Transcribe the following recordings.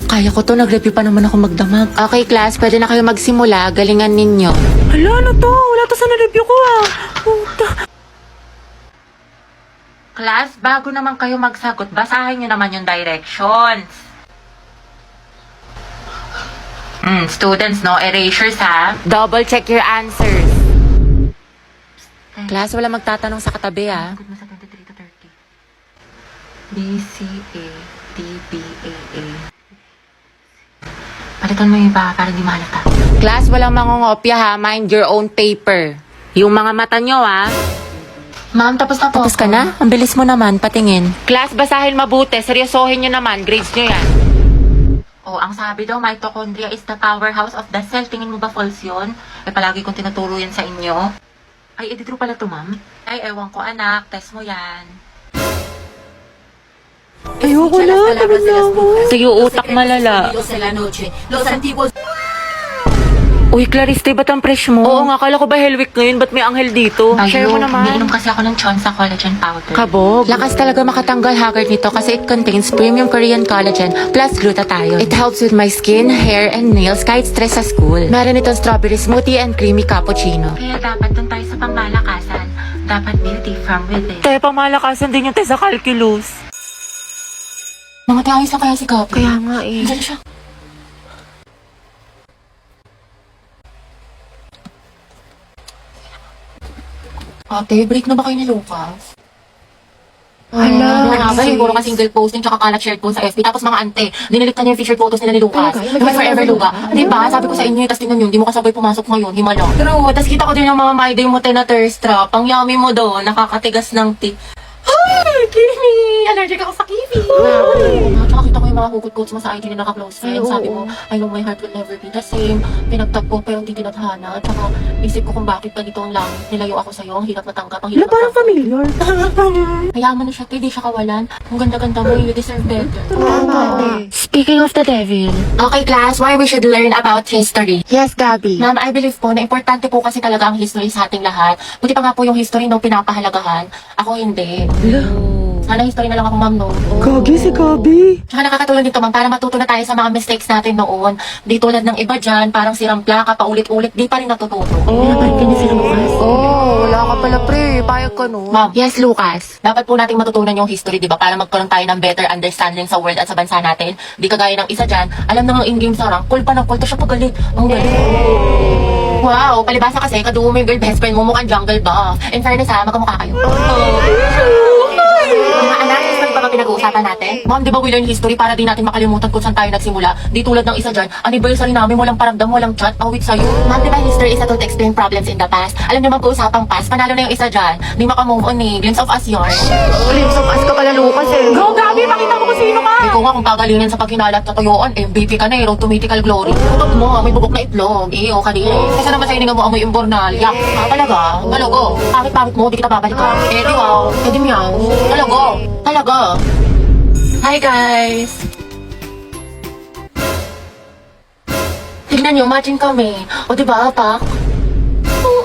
Kaya ko to, nag-review pa naman ako magdamag. Okay, class, pwede na kayo magsimula. Galingan ninyo. Hala, ano to? Wala to sa na-review ko Puta. Class, bago naman kayo magsagot, basahin nyo naman yung directions. Students, no erasures ha. Double check your answers. Class, wala magtatanong sa katabi ha. Good mo sa 23 to 30. B, C, A, D, B, A, A. Palitan mo yung iba para di mahalata. Class, walang mangungopya ha. Mind your own paper. Yung mga mata nyo ha. Ma'am, tapos na po. Tapos ka na? Ang bilis mo naman, patingin. Class, basahin mabuti. Seryosohin nyo naman. Grades nyo yan. Oh, ang sabi daw, mitochondria is the powerhouse of the cell. Tingin mo ba false yun? Eh, palagi kong tinuturo yan sa inyo. Ay, edi true pala to, ma'am. Ay, ewan ko, anak. Test mo yan. Ayoko na, tapos na ako. Sa'yo, utak malala. Uy, Clariste, ba't ang fresh mo? Oo nga, kala ko ba Hell Week ngayon? Ba't may anghel dito? Share mo naman. Umiinom kasi ako ng Chonsa Collagen Powder. Kabog. Lakas talaga makatanggal haggard nito kasi it contains premium Korean collagen plus glutathione. It helps with my skin, hair, and nails kahit stress sa school. Meron itong strawberry smoothie and creamy cappuccino. Kaya dapat dun tayo sa pangmalakasan. Dapat beauty from within. Tayo pangmalakasan din yung tayo sa calculus. Mga tiayos lang kaya si Gab. Kaya nga eh. Diyan siya. Ate, break na ba kayo ni Lucas? Hala. Siguro ka single posting tsaka kalat shared po sa FB. Tapos mga ante, diniliktan niya yung featured photos nila ni Lucas. Yung forever Luga. Diba? Sabi ko sa inyo, tapos tingnan yun, di mo kasabay pumasok ngayon, himala. True, tapos kita ko din yung mga my day mo na thirst trap. Ang yummy mo doon, nakakatigas ng tea. Ay, Kimi! Allergic ako sa kiwi! Tsaka kita ko yung mga hugot-hugots mo sa IG na naka-close friends. Sabi mo, I know my heart will never be the same. Pinagtagpo pero hindi tinadhana. Tsaka isip ko kung bakit ganito ang langit. Nilayo ako sa'yo. Ang hirap matanggap. Ang Hala, hirap parang familiar. Hayaan mo na siya, hindi siya kawalan. Ang ganda-ganda mo, you deserve better. Speaking of the devil. Okay, class, why we should learn about history? Yes, Gabi. Ma'am, I believe po na importante po kasi talaga ang history sa ating lahat. Buti pa nga po yung history nung pinapahalagahan. Ako hindi. Sana history na lang ako, ma'am, no? Gagi si Gabi. Tsaka nakakatulong dito, ma'am, para matuto na tayo sa mga mistakes natin noon. Di tulad ng iba dyan, parang sirang plaka, paulit-ulit, di pa rin natututo. Dapat ganyan sila, Lucas. Wala ka pala pre. Payag ka no. Ma'am, yes, Lucas. Dapat po nating matutunan yung history, di ba? Para magkaroon tayo ng better understanding sa world at sa bansa natin. Di kagaya ng isa dyan, alam na ng in-game sa rank, cool pa ng cool, siya pagalit. Ang galing. Wow, palibasa kasi, kadugo mo yung girl best friend mo, mukhang jungle buff. In fairness ha, magkamukha kayo. Mga anak, history pa ba pinag-uusapan natin? Ma'am, di ba we learn history para di natin makalimutan kung saan tayo nagsimula? Di tulad ng isa dyan, anniversary namin, walang paramdam, walang chat, awit sa'yo. Ma'am, di ba history is a tool to explain problems in the past? Alam niyo mag-uusapang past, panalo na yung isa dyan. Di makamove on eh, glimpse of us yarn. Glimpse of us ka pala, Lucas eh. Go, Gabi! Makita mo kung sino ka! Ikaw nga kung gagalingin sa paghinalap sa tuyuan, MVP ka na eh, road to mythical glory. Kutot mo, may bubok na itlog. Iyo, kanina. Kasi naman sa hininga mo amoy imbornal. Yak, talaga? Talago. Pangit-pangit mo, di kita babalikan. Eh, di wow. Eh, di meow. Talago. Talaga. Hi, guys. Tignan nyo, matching kami. O, di ba, Pak?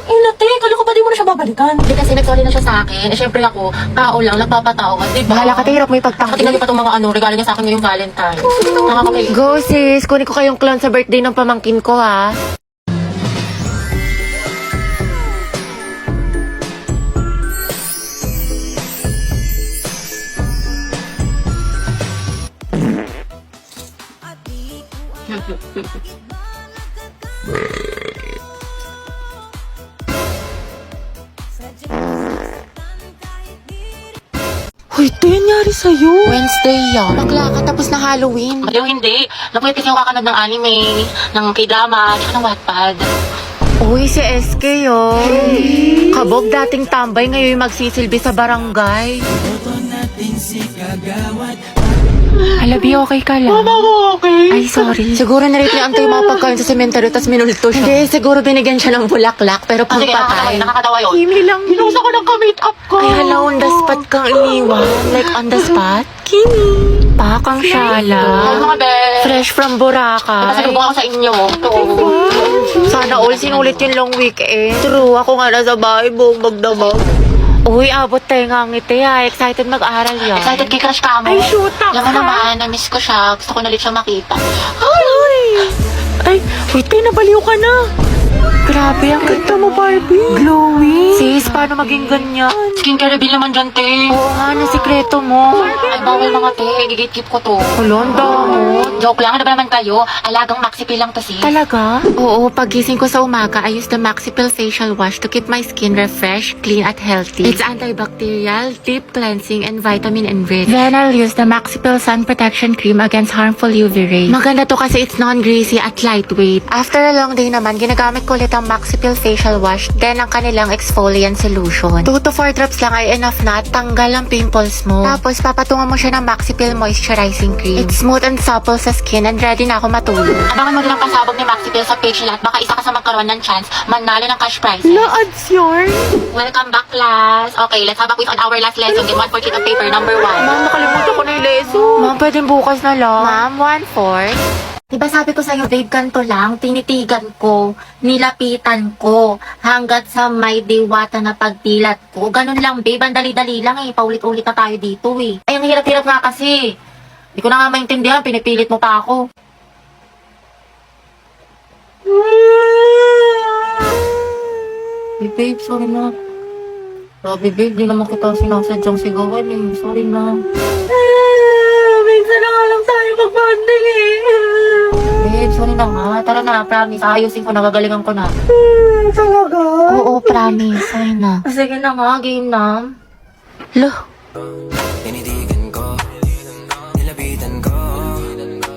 Inate, kala ko ba di mo na siya babalikan? Hindi kasi nag-sorry na siya sa akin. Eh, syempre ako, tao lang, nagpapatawad, di ba? Bahala ka, hirap mo Saka ipagtakot. tingnan niyo pa itong mga regalo niya sa akin ngayong Valentine. Nakakapay. Go sis, kunin ko kayong clown sa birthday ng pamangkin ko ha. Hoy, ito yung nangyari sa'yo. Wednesday yan. Bakla ka tapos na Halloween. Baliw hindi. Napuyat kasi yung kakanood ng anime, ng k-drama, tsaka ng Wattpad. Uy, si SK oh. Kabog dating tambay, ngayon magsisilbi sa barangay. Alabi, okay ka lang? Okay. Ay, sorry. Siguro narito ni Antay yung mga pagkain sa sementeryo tapos minulto siya. Hindi, siguro binigyan siya ng bulaklak pero Sige, pagpatay. nakakatawa yun. Kimi lang. Pinusa ko ng ka-make-up ko. Ay, hala, on the spot kang iniwan. Like, on the spot? Kimi. Pakang Ay, syala. mga be. Fresh from Boracay. Pasalubong ako sa inyo. Ito. Sana all sinulit yung long weekend. True, ako nga nasa bahay buong magdamag. Uy, abot tayo nga ngiti ha. Excited mag-aral yan. Excited kay crush ka mo. Ay, shoot up Alam mo ka. naman, na-miss ko siya. Gusto ko na ulit siya makita. Ay, wait tayo, nabaliw ka na. Grabe, ang ganda mo, Barbie. Glowing. Sis, paano maging ganyan? Skincare reveal naman dyan, te. Oo nga, na sikreto mo. Ay, bawal mga te. Gigit-keep ko to. Kulonda mo. Joke lang, ano ba naman kayo? Alagang maxipil lang to, sis. Talaga? Oo, pagising ko sa umaga, I use the Maxipil Facial Wash to keep my skin refreshed, clean, at healthy. It's antibacterial, deep cleansing, and vitamin enriched. Then I'll use the Maxipil Sun Protection Cream against harmful UV rays. Maganda to kasi it's non-greasy at lightweight. After a long day naman, ginagamit ko ulit ang Maxipil Facial Wash, then ang kanilang exfoliant solution. 2 to 4 drops lang ay enough na at tanggal ang pimples mo. Tapos papatungan mo siya ng Maxipil Moisturizing Cream. It's smooth and supple sa skin and ready na ako matulog. Abangan mo din ang pasabog ni Maxipil sa page nila at baka isa ka sa magkaroon ng chance manalo ng cash prizes. Ads yarn? Welcome back, class. Okay, let's have a quiz on our last lesson. Get 1 for sheet of paper, number 1. Ma'am, nakalimutan ko na yung lesson. Ma'am, pwedeng bukas na lang. Ma'am, 1/4. Diba sabi ko sa'yo, babe, ganito lang, tinitigan ko, nilapitan ko, hanggat sa may diwata na pagdilat ko. Ganun lang, babe, ang dali-dali lang eh, paulit-ulit na tayo dito eh. Ay, ang hirap-hirap nga kasi. Hindi ko na nga maintindihan, pinipilit mo pa ako. Babe, sorry na. Grabe, babe, di naman kita sinasadyang sigawan eh. Sorry na. Minsan na nga lang tayo mag-bonding eh. Babe, sorry na nga. Tara na, promise. Ayusin ko na, gagalingan ko na. Talaga? Oo, promise. Sorry na. Sige na nga, game na. Loh, Tinitigan ko, nilapitan ko,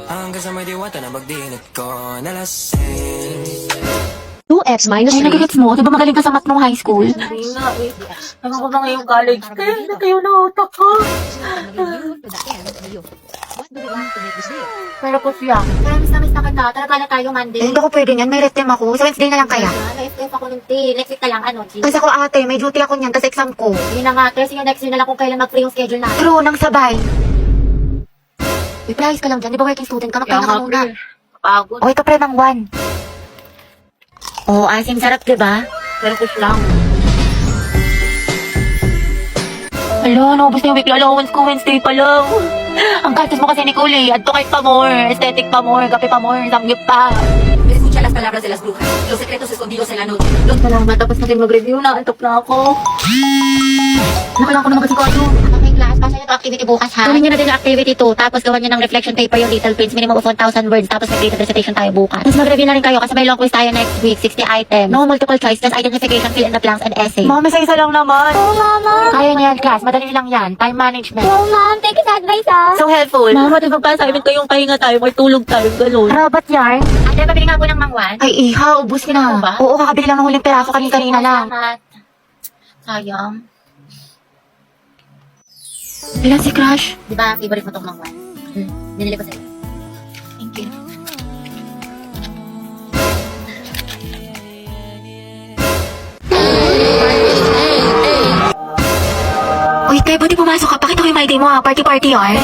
hanggang sa may diwata na magdilat ko, nalasing. 2x minus Ay, 3. nagigits mo? Di ba magaling ka sa math nung high school? hindi nga eh. Naman ko ba ngayong college? Kaya na kayo na utak ko. Pero po siya. Promise na miss na kita. Tara pala tayo Monday. Hindi ko pwede niyan. May retem ako. Sa Wednesday na lang kaya. Na-FF ako ng tea. Next week na lang, ano, G? Kasi ako ate, may duty ako niyan. Tapos exam ko. Yun na nga, Tess. Yung next week na lang kung kailan mag-free yung schedule natin. True, nang sabay. Uy, price ka lang dyan. Di ba working student ka? Magpahinga ka muna. Pagod. Okay ka pre ng 1. Oo, asim sarap, diba? Pero push lang. Hala, naubos na yung weekly allowance ko Wednesday pa lang. Ang gastos mo kasi, Nicole, add to kahit pa more, aesthetic pa more, kape pa more, samgyup pa. Escucha las palabras de las brujas, los secretos escondidos en la noche. Salamat, tapos na din mag-review na, antok na ako. Nakailangan ko na mag-asikaso. Okay, class, pasa niyo to activity bukas, ha? Gawin niyo na din yung activity 2, tapos gawan niyo ng reflection paper yung little prints, minimum of 1,000 words, tapos mag-creative recitation tayo bukas. Tapos mag-review na rin kayo kasi may long quiz tayo next week, 60 items. No multiple choice, just identification, fill in the blanks, and essay. Mama, isa lang naman. Oh, mama! Kaya niya yan, class. Madali lang yan. Time management. Oh, ma'am, thank you sa advice, ah. So helpful. Mama, di ba pa assignment ko yung pahinga tayo, magtulog tayo, gano'n. Robot yarn? Ate, pabili nga po ng mangwan. Ay, iha, ubus ka na. Ano ba? Oo, kakabili lang ng huling peraso kanina lang. Salamat. Sayang. Ilan si Crush? Di ba, favorite mo tong mangwan? Binili ko sa'yo. Thank you. Uy, Tay, buti pumasok ka. Pakita ko yung my day mo ha. Party-party yarn.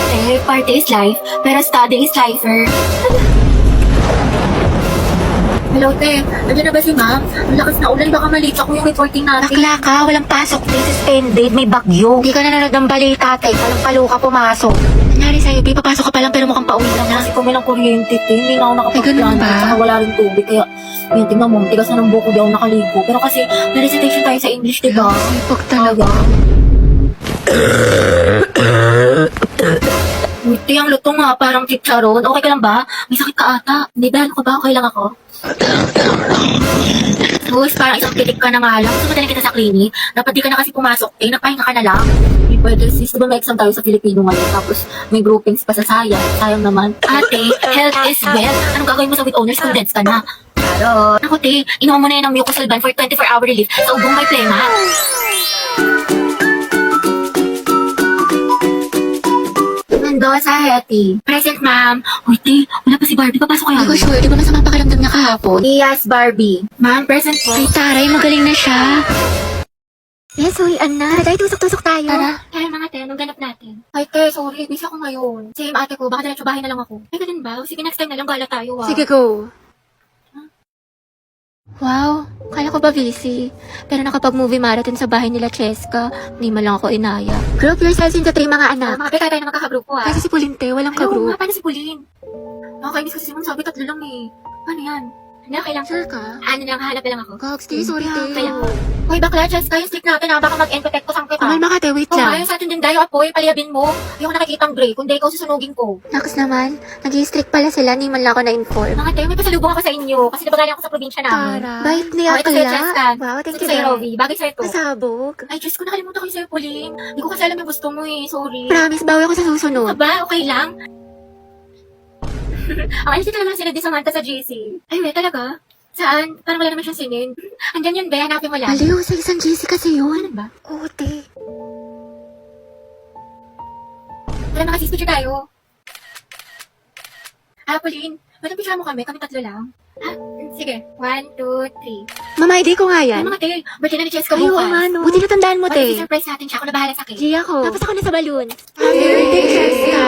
Party is life, pero study is lifer. Hello, te. Nandiyan na ba si ma'am? Ang lakas na ulan. Baka malate ako yung reporting natin. Bakla ka, walang pasok. This is suspended, may bagyo. Hindi ka nanonood ng balita, Tay. Palang-palo ka pumasok. Nangyari sa'yo, Pi, papasok ka pa lang pero mukhang pauwi na na. Kasi kung may ng kuryente, te. Hindi na ako ganun nakapagplano. ba? Saka wala rin tubig. Kaya, yun, tingnan mo. Tigas na ng buko. Di ako nakaligo. Pero kasi, na-recitation tayo sa English, di ba? Sipag talaga. Buti ang luto nga, parang chicharon. Okay ka lang ba? May sakit ka ata. Hindi ba? Ano ka ba? Okay lang ako? Sus, parang isang titik ka na nga lang. Gusto madaling kita sa clinic. Dapat di ka na kasi pumasok. Eh, nagpahinga ka na lang. Hindi pwede sis. Diba may exam tayo sa Filipino ngayon? Tapos may groupings pa sa sayang. Sayang naman. Ate, health is wealth. Anong gagawin mo sa with owner students ka na? Claro. Ako, te. Inuha mo na yan ng Mucosolvan for 24-hour relief sa ubong may plema. Mendoza, Hetty. Present, ma'am. Uy, te, wala pa si Barbie. Papasok kayo. Hindi ko sure, di ba masama pakiramdam niya kahapon? Yes, Barbie. Ma'am, present po. Ay, taray, magaling na siya. Yes, uy, Anna. Tayo, tusok-tusok tayo. Tara. Kaya mga te, anong ganap natin? Ay, te, sorry. Busy ako ngayon. Same ate ko, baka diretso bahay na lang ako. Ay, ganun ba? Sige, next time na lang gala tayo, ah. Sige, go. Wow, Kala ko ba busy? Pero nakapag-movie marathon sa bahay nila Cheska. Hindi man lang ako inaya. Group yourselves into 3 mga anak. Mga peka tayo na magkakagrupo ah. Kasi si Pulinte, walang Ano ka-group. nga, paano si Pauline? Nakakainis kasi si Mom, sabi 3 lang eh. Ano yan? Ano, kailang Sure ka? Ano lang, hanap na lang ako. Gogs, di, sorry, Kaya, te. Hoy, bakla, Cheska, yung stick natin ha, baka mag-end-protect ko sang kita. Kumalma ka, te, wait Oh, lang. ayun sa atin din dayo, apoy, paliyabin mo. Ayoko nakikita ang gray, kundi ikaw susunugin ko. Naks naman, nag-i-strict pala sila, hindi man lang ako na-inform. Mga tayo, may pasalubong ako sa inyo, kasi nabagaling ako sa probinsya namin. Bait Oh, niya ito sa'yo, kaya. Cheska. Wow, thank Ito you, sa'yo, Dad. Rovi. Bagay sa'yo to. Pasabog. Ay, Diyos ko, nakalimutan ko yung sa'yo, Pauline. Hindi ko kasi alam yung gusto mo eh, sorry. Promise, bawi ako sa susunod. Aba, okay lang. Ang alis naman sila di Samantha sa GC. Ay, wait, talaga? Saan? Parang wala naman siyang sinin. Andyan yun, Be. Hanapin mo lang. Aliw, sa isang GC kasi yun. Ano ba? Oo, te. Tara, nakasis picture tayo. Ah, Pauline, ba't picture mo kami? Kami 3 lang. Ah, sige. 1, 2, 3. Mama, ID ko nga Ay, yan. mga te, birthday na ni Cheska Ay, oo bukas. nga, no. Buti natandaan mo, Te. te. surprise natin siya. Ako na bahala sa cake. G ako. Tapos ako na sa balloon. Happy birthday, Cheska.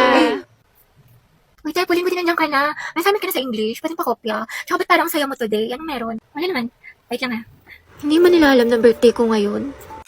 Wait, Te, Pauline, buti nandiyan ka na. Nasamit ka na sa English. Pwede pa kopya. Tsaka ba't parang saya mo today? Anong meron? Wala naman. Wait lang ah. Hindi man nila alam na birthday ko ngayon.